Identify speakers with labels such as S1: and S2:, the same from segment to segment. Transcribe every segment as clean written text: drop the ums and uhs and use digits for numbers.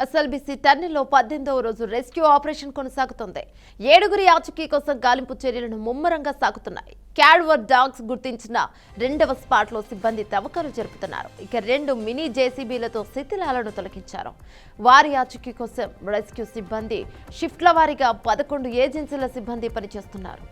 S1: SLBC టన్నెల్లో 18వ రోజు rescue operation కొనసాగుతోంది. 7గురి ఆచూకీ కోసం గాలింపు చర్యలను ముమ్మరంగా సాగుతున్నాయి. క్యాడ్వర్ డాగ్స్ గుర్తించిన 2వ స్పాట్లో సిబ్బంది తవ్వకాలు జరుపుతున్నారు. ఇక 2 మినీ జేసీబీలతో శిథిలాలను తొలగించారు. వారి ఆచూకీ కోసం రెస్క్యూ సిబ్బంది షిఫ్ట్ల వారీగా 11 ఏజెన్సీల సిబ్బంది పనిచేస్తున్నారు.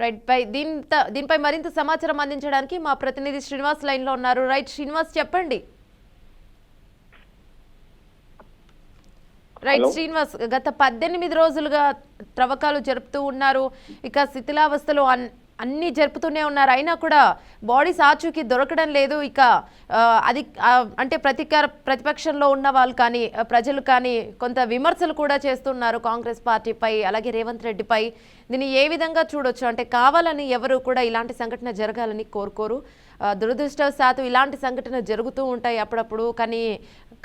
S1: రైట్ దీనిపై మరింత సమాచారం అందించడానికి మా ప్రతినిధి శ్రీనివాస్ లైన్ లో ఉన్నారు. రైట్ శ్రీనివాస్, చెప్పండి. రైట్ శ్రీనివాస్, గత 18 రోజులుగా త్రవ్వకాలు జరుపుతూ ఉన్నారు. ఇక శిథిలావస్థలో అన్ని జరుపుతూనే ఉన్నారు. అయినా కూడా బాడీస్ ఆచూకీ దొరకడం లేదు. ఇక అది అంటే ప్రతిపక్షంలో ఉన్న వాళ్ళు కానీ ప్రజలు కానీ కొంత విమర్శలు కూడా చేస్తున్నారు కాంగ్రెస్ పార్టీపై, అలాగే రేవంత్ రెడ్డిపై. దీన్ని ఏ విధంగా చూడొచ్చు? అంటే కావాలని ఎవరు కూడా ఇలాంటి సంఘటన జరగాలని కోరుకోరు. దురదృష్టవశాత్తు ఇలాంటి సంఘటన జరుగుతూ ఉంటాయి అప్పుడప్పుడు. కానీ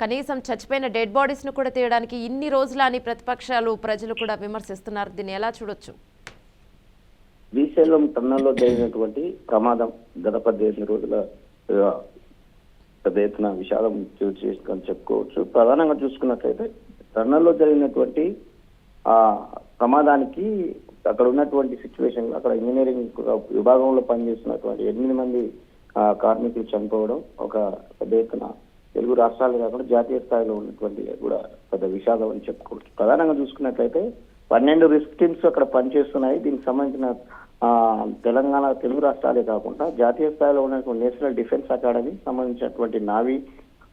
S1: కనీసం చచ్చిపోయిన డెడ్ బాడీస్ను కూడా తీయడానికి ఇన్ని రోజులు అని ప్రతిపక్షాలు ప్రజలు కూడా విమర్శిస్తున్నారు. దీన్ని ఎలా చూడొచ్చు?
S2: శ్రీశైలం టన్నెల్లో జరిగినటువంటి ప్రమాదం గత 18 రోజుల పెద్ద ఎత్తున విషాదం చేసుకొని చెప్పుకోవచ్చు. ప్రధానంగా చూసుకున్నట్లయితే టన్నెల్లో జరిగినటువంటి ఆ ప్రమాదానికి అక్కడ ఉన్నటువంటి సిచ్యువేషన్, అక్కడ ఇంజనీరింగ్ విభాగంలో పనిచేస్తున్నటువంటి 8 మంది కార్మికులు చనిపోవడం ఒక పెద్ద ఎత్తున తెలుగు రాష్ట్రాలు కాకుండా జాతీయ స్థాయిలో ఉన్నటువంటి కూడా పెద్ద విషాదం అని చెప్పుకోవచ్చు. ప్రధానంగా చూసుకున్నట్లయితే 12 రిస్క్ టీమ్స్ అక్కడ పనిచేస్తున్నాయి. దీనికి సంబంధించిన తెలంగాణ తెలుగు రాష్ట్రాలే కాకుండా జాతీయ స్థాయిలో ఉన్నటువంటి నేషనల్ డిఫెన్స్ అకాడమీ సంబంధించినటువంటి నావీ,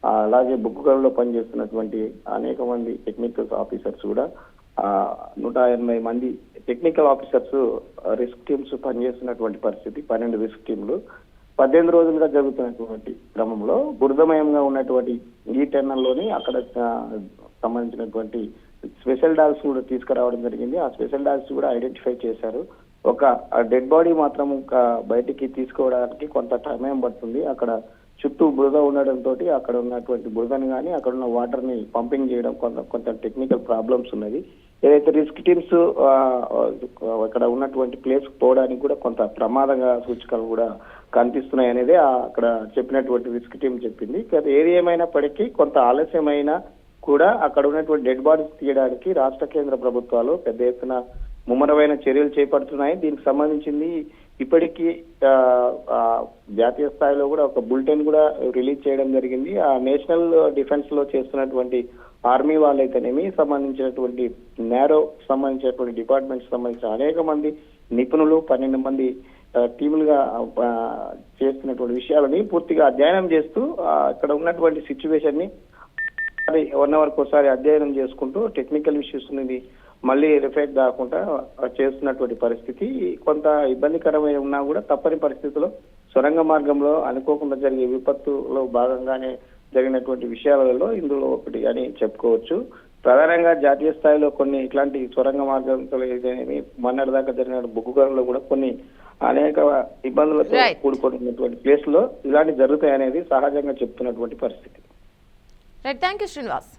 S2: అలాగే బొగ్గుగనులో పనిచేస్తున్నటువంటి అనేక మంది టెక్నికల్ ఆఫీసర్స్ కూడా 180 మంది టెక్నికల్ ఆఫీసర్స్ రిస్క్ టీమ్స్ పనిచేస్తున్నటువంటి పరిస్థితి. 12 రిస్క్ టీంలు 18 రోజులుగా జరుగుతున్నటువంటి క్రమంలో బురదమయంగా ఉన్నటువంటి ఈ టన్నెల్లోని అక్కడ సంబంధించినటువంటి స్పెషల్ డాగ్స్ కూడా తీసుకురావడం జరిగింది. ఆ స్పెషల్ డాగ్స్ కూడా ఐడెంటిఫై చేశారు. ఒక డెడ్ బాడీ మాత్రం బయటికి తీసుకోవడానికి కొంత సమయం పడుతుంది. అక్కడ చుట్టూ బురద ఉండడంతో అక్కడ ఉన్నటువంటి బురదని కానీ అక్కడ ఉన్న వాటర్ ని పంపింగ్ చేయడం కొంత టెక్నికల్ ప్రాబ్లమ్స్ ఉన్నది. ఏదైతే రిస్క్ టీమ్స్ అక్కడ ఉన్నటువంటి ప్లేస్ పోవడానికి కూడా కొంత ప్రమాదంగా సూచికలు కూడా కనిపిస్తున్నాయి అనేది అక్కడ చెప్పినటువంటి రిస్క్ టీం చెప్పింది. ఏది ఏమైనప్పటికీ కొంత ఆలస్యమైన కూడా అక్కడ ఉన్నటువంటి డెడ్ బాడీస్ తీయడానికి రాష్ట్ర కేంద్ర ప్రభుత్వాలు పెద్ద ఎత్తున ముమ్మరమైన చర్యలు చేపడుతున్నాయి. దీనికి సంబంధించింది ఇప్పటికీ జాతీయ స్థాయిలో కూడా ఒక బులెటిన్ కూడా రిలీజ్ చేయడం జరిగింది. ఆ నేషనల్ డిఫెన్స్ లో చేస్తున్నటువంటి ఆర్మీ వాళ్ళైతేనేమి, సంబంధించినటువంటి నేరో సంబంధించినటువంటి డిపార్ట్మెంట్స్ సంబంధించిన అనేక మంది నిపుణులు 12 మంది టీములుగా చేస్తున్నటువంటి విషయాలని పూర్తిగా అధ్యయనం చేస్తూ ఇక్కడ ఉన్నటువంటి సిచ్యువేషన్ ని 1 అవర్కి ఒకసారి అధ్యయనం చేసుకుంటూ టెక్నికల్ ఇష్యూస్ అనేది మళ్ళీ రిఫైట్ కాకుండా చేస్తున్నటువంటి పరిస్థితి. కొంత ఇబ్బందికరమైన ఉన్నా కూడా తప్పని పరిస్థితుల్లో సొరంగ మార్గంలో అనుకోకుండా జరిగే విపత్తులో భాగంగానే జరిగినటువంటి విషయాలలో ఇందులో ఒకటి అని చెప్పుకోవచ్చు. ప్రధానంగా జాతీయ స్థాయిలో కొన్ని ఇట్లాంటి సొరంగ మార్గంతో మొన్నటిదాకా జరిగిన బొగ్గుగనులో కూడా కొన్ని అనేక ఇబ్బందులతో కూడుకున్నటువంటి ప్లేస్ లో ఇలాంటి జరుగుతాయి అనేది సహజంగా చెప్తున్నటువంటి పరిస్థితి.
S1: Thank you Srinivas.